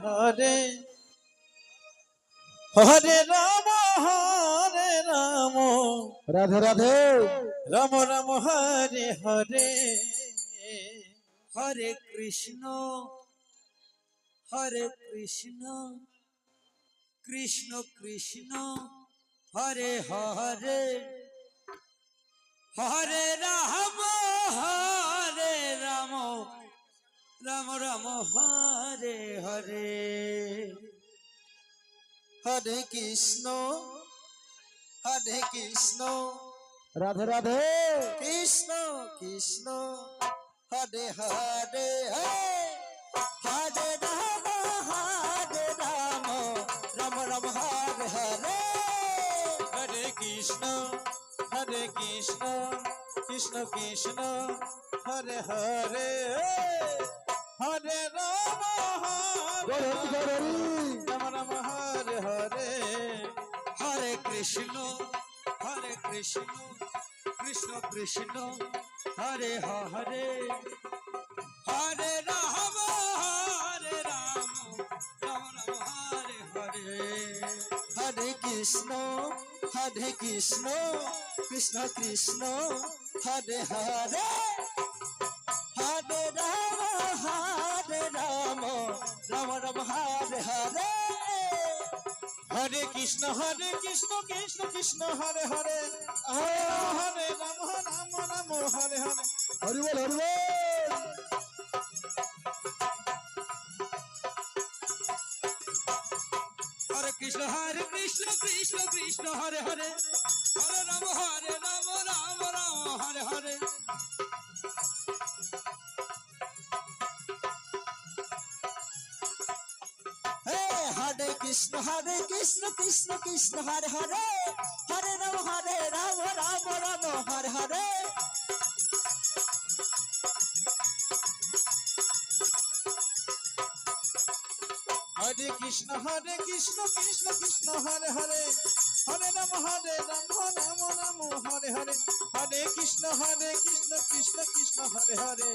Hare Hare Ram Radhe Radhe Ram Ram Hare Hare Hare Krishna Krishna Krishna Hare Hare Hare Ram Ram Ram Hare Hare Hare Krishna Radhe Radhe Krishna Krishna Hare Hare Hare Ram Ram Ram Hare Hare Hare Krishna Krishna Krishna Hare Hare Hare Ram Ram Ram Hare Hare Hare Krishna Krishna Krishna Hare Hare Hare Ram Ram Ram Hare Hare Hare Krishna Krishna Krishna Hare Hare Hare Ram Ram Ram Hare Hare Hare Krishna Krishna Krishna Hare Hare Hare Ram Ram Hare Hare Hari বল Hari বল হরে Krishna Krishna Krishna Hare Hare Hare Ram Ram Ram Hare Hare Hare Krishna Krishna Krishna Hare Hare Hare Ram Ram Ram Hare Hare Hare Krishna Krishna Krishna Hare Hare Hare Ram Ram Ram Hare Hare Hare Krishna Krishna Krishna Hare Hare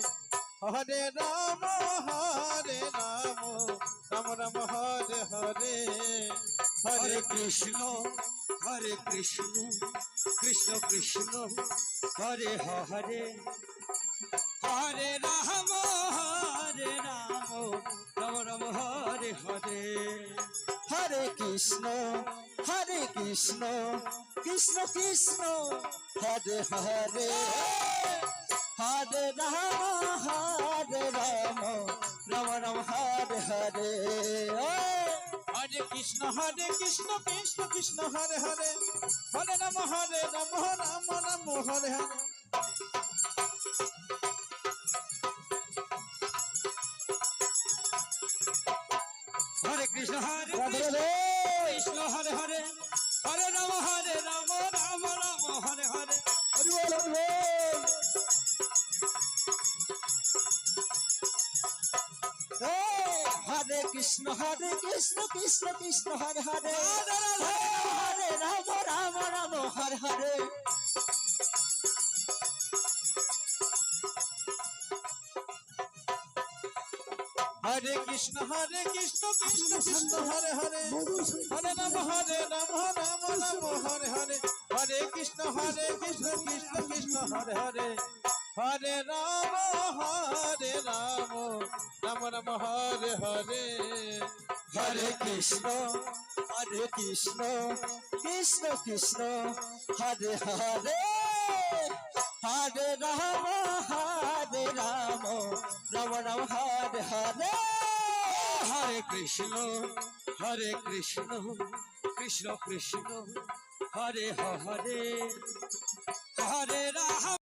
Hare Ram Ram Ram Hare Hare Hare Krishna Krishna Krishna Hare Hare Hare Ram Ram Ram Hare Hare Hare Krishna Krishna Krishna Hare Hare Hare Ram Ram Ram Hare Hare Hare Krishna Krishna Hare Hare Hare Ram Ram Ram Hare Hare Hare Krishna Radhe Radhe Krishna Hare Hare Hare Ram Ram Ram Hare Hare Hari বল Hari বল হরে Krishna Krishna Hare Hare Hare Ram Ram Hare Hare Hare Krishna Krishna Hare Hare Hare Ram Ram Hare Hare Hare Krishna Krishna Krishna Hare Hare Hare Ram Ram Ram Hare Hare Hare Krishna Krishna Krishna Hare Hare Hare Ram Ram Ram Hare Hare Hare Krishna Krishna Krishna Hare Hare Hare Ram